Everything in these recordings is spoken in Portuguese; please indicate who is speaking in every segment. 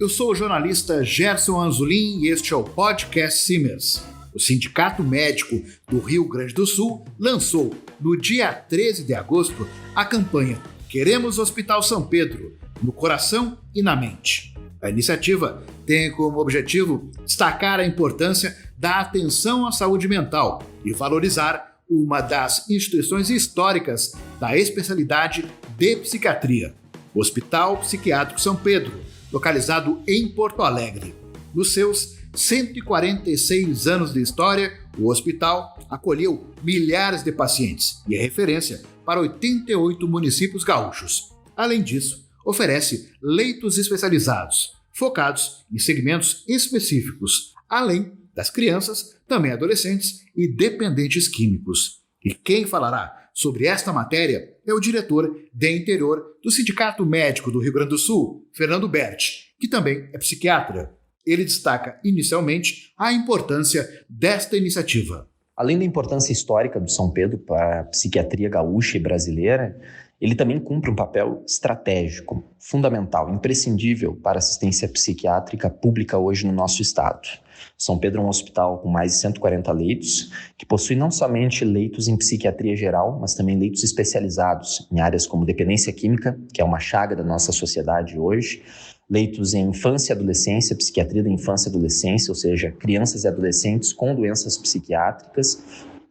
Speaker 1: Eu sou o jornalista Gerson Anzolin e este é o podcast Simers. O Sindicato Médico do Rio Grande do Sul lançou, no dia 13 de agosto, a campanha Queremos Hospital São Pedro, no coração e na mente. A iniciativa tem como objetivo destacar a importância da atenção à saúde mental e valorizar uma das instituições históricas da especialidade de psiquiatria, o Hospital Psiquiátrico São Pedro, localizado em Porto Alegre. Nos seus 146 anos de história, o hospital acolheu milhares de pacientes e é referência para 88 municípios gaúchos. Além disso, oferece leitos especializados, focados em segmentos específicos, além das crianças, também adolescentes e dependentes químicos. E quem falará sobre esta matéria é o diretor de interior do Sindicato Médico do Rio Grande do Sul, Fernando Berti, que também é psiquiatra. Ele destaca inicialmente a importância desta iniciativa.
Speaker 2: Além da importância histórica do São Pedro para a psiquiatria gaúcha e brasileira, ele também cumpre um papel estratégico, fundamental, imprescindível para a assistência psiquiátrica pública hoje no nosso estado. São Pedro é um hospital com mais de 140 leitos, que possui não somente leitos em psiquiatria geral, mas também leitos especializados em áreas como dependência química, que é uma chaga da nossa sociedade hoje, leitos em infância e adolescência, psiquiatria da infância e adolescência, ou seja, crianças e adolescentes com doenças psiquiátricas.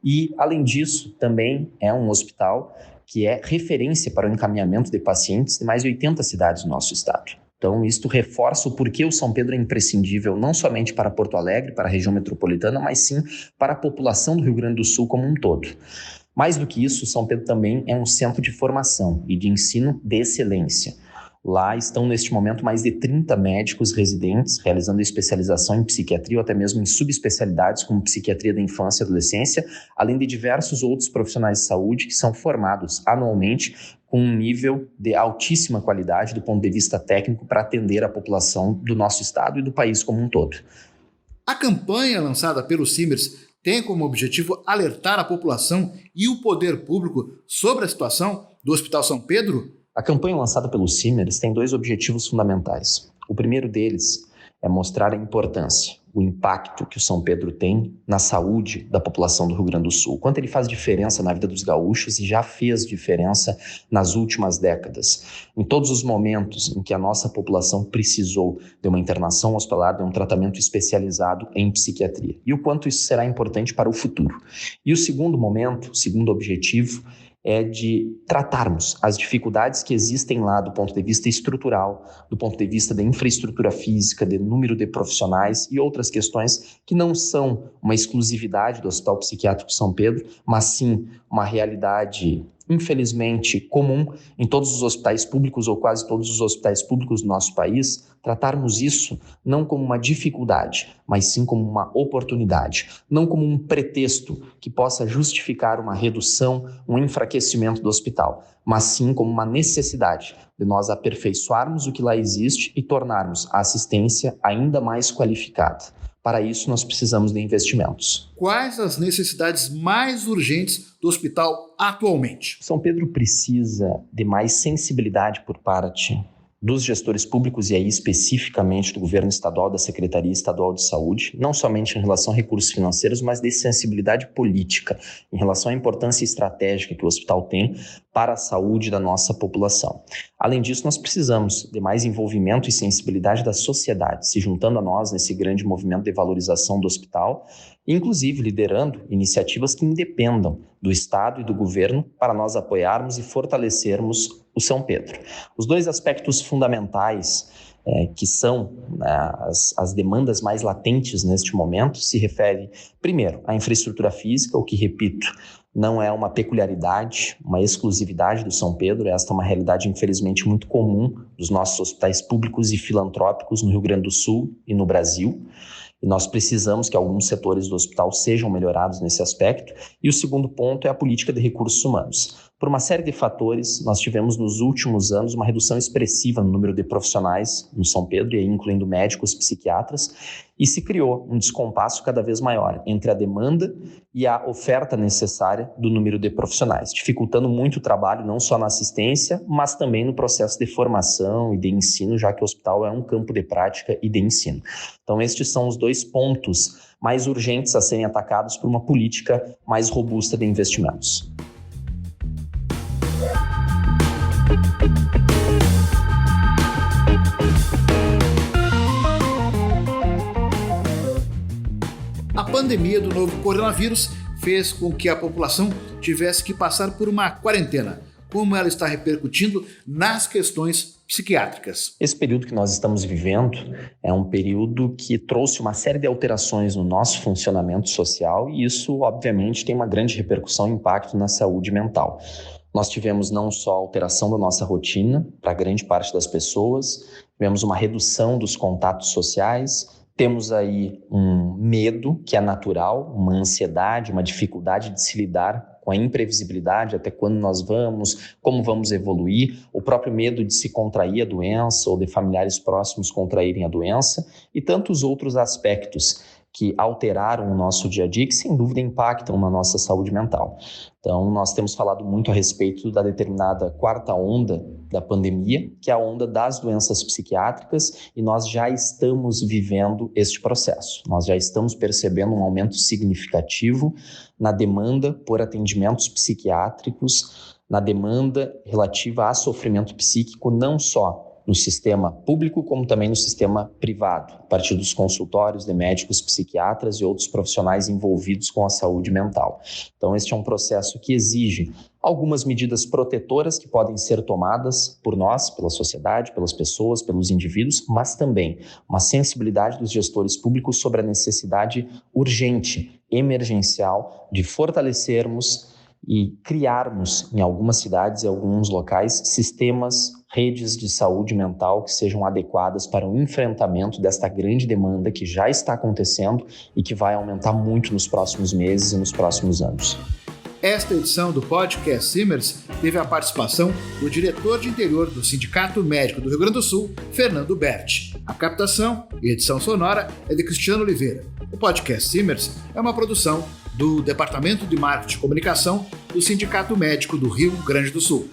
Speaker 2: E, além disso, também é um hospital que é referência para o encaminhamento de pacientes de mais de 80 cidades do nosso estado. Então, isto reforça o porquê o São Pedro é imprescindível não somente para Porto Alegre, para a região metropolitana, mas sim para a população do Rio Grande do Sul como um todo. Mais do que isso, São Pedro também é um centro de formação e de ensino de excelência. Lá estão, neste momento, mais de 30 médicos residentes realizando especialização em psiquiatria ou até mesmo em subespecialidades como psiquiatria da infância e adolescência, além de diversos outros profissionais de saúde que são formados anualmente com um nível de altíssima qualidade do ponto de vista técnico para atender a população do nosso estado e do país como um todo.
Speaker 1: A campanha lançada pelo Simers tem como objetivo alertar a população e o poder público sobre a situação do Hospital São Pedro.
Speaker 2: A campanha lançada pelo Simers tem dois objetivos fundamentais. O primeiro deles é mostrar a importância, o impacto que o São Pedro tem na saúde da população do Rio Grande do Sul. Quanto ele faz diferença na vida dos gaúchos e já fez diferença nas últimas décadas. Em todos os momentos em que a nossa população precisou de uma internação hospitalar, de um tratamento especializado em psiquiatria. E o quanto isso será importante para o futuro. E o segundo momento, o segundo objetivo, é de tratarmos as dificuldades que existem lá do ponto de vista estrutural, do ponto de vista da infraestrutura física, de número de profissionais e outras questões que não são uma exclusividade do Hospital Psiquiátrico São Pedro, mas sim uma realidade, infelizmente, comum em todos os hospitais públicos ou quase todos os hospitais públicos do nosso país, tratarmos isso não como uma dificuldade, mas sim como uma oportunidade, não como um pretexto que possa justificar uma redução, um enfraquecimento do hospital, mas sim como uma necessidade de nós aperfeiçoarmos o que lá existe e tornarmos a assistência ainda mais qualificada. Para isso, nós precisamos de investimentos.
Speaker 1: Quais as necessidades mais urgentes do hospital atualmente?
Speaker 2: São Pedro precisa de mais sensibilidade por parte dos gestores públicos e aí especificamente do governo estadual, da Secretaria Estadual de Saúde, não somente em relação a recursos financeiros, mas de sensibilidade política, em relação à importância estratégica que o hospital tem para a saúde da nossa população. Além disso, nós precisamos de mais envolvimento e sensibilidade da sociedade, se juntando a nós nesse grande movimento de valorização do hospital, inclusive liderando iniciativas que independam do Estado e do governo para nós apoiarmos e fortalecermos o São Pedro. Os dois aspectos fundamentais que são as demandas mais latentes neste momento se referem, primeiro, à infraestrutura física, o que, repito, não é uma peculiaridade, uma exclusividade do São Pedro. Esta é uma realidade, infelizmente, muito comum dos nossos hospitais públicos e filantrópicos no Rio Grande do Sul e no Brasil. E nós precisamos que alguns setores do hospital sejam melhorados nesse aspecto. E o segundo ponto é a política de recursos humanos. Por uma série de fatores, nós tivemos nos últimos anos uma redução expressiva no número de profissionais no São Pedro, e aí incluindo médicos, psiquiatras, e se criou um descompasso cada vez maior entre a demanda e a oferta necessária do número de profissionais, dificultando muito o trabalho não só na assistência, mas também no processo de formação e de ensino, já que o hospital é um campo de prática e de ensino. Então, estes são os 2 pontos mais urgentes a serem atacados por uma política mais robusta de investimentos.
Speaker 1: A pandemia do novo coronavírus fez com que a população tivesse que passar por uma quarentena. Como ela está repercutindo nas questões psiquiátricas?
Speaker 2: Esse período que nós estamos vivendo é um período que trouxe uma série de alterações no nosso funcionamento social e isso, obviamente, tem uma grande repercussão e impacto na saúde mental. Nós tivemos não só a alteração da nossa rotina para grande parte das pessoas, tivemos uma redução dos contatos sociais, temos aí um medo que é natural, uma ansiedade, uma dificuldade de se lidar com a imprevisibilidade, até quando nós vamos, como vamos evoluir, o próprio medo de se contrair a doença ou de familiares próximos contraírem a doença e tantos outros aspectos que alteraram o nosso dia a dia, que sem dúvida impactam na nossa saúde mental. Então, nós temos falado muito a respeito da determinada 4ª onda da pandemia, que é a onda das doenças psiquiátricas, e nós já estamos vivendo este processo. Nós já estamos percebendo um aumento significativo na demanda por atendimentos psiquiátricos, na demanda relativa a sofrimento psíquico, não só no sistema público, como também no sistema privado, a partir dos consultórios de médicos psiquiatras e outros profissionais envolvidos com a saúde mental. Então, este é um processo que exige algumas medidas protetoras que podem ser tomadas por nós, pela sociedade, pelas pessoas, pelos indivíduos, mas também uma sensibilidade dos gestores públicos sobre a necessidade urgente, emergencial, de fortalecermos e criarmos em algumas cidades e alguns locais sistemas, redes de saúde mental que sejam adequadas para o enfrentamento desta grande demanda que já está acontecendo e que vai aumentar muito nos próximos meses e nos próximos anos.
Speaker 1: Esta edição do podcast Simers teve a participação do diretor de interior do Sindicato Médico do Rio Grande do Sul, Fernando Berti. A captação e edição sonora é de Cristiano Oliveira. O podcast Simers é uma produção do Departamento de Marketing e Comunicação do Sindicato Médico do Rio Grande do Sul.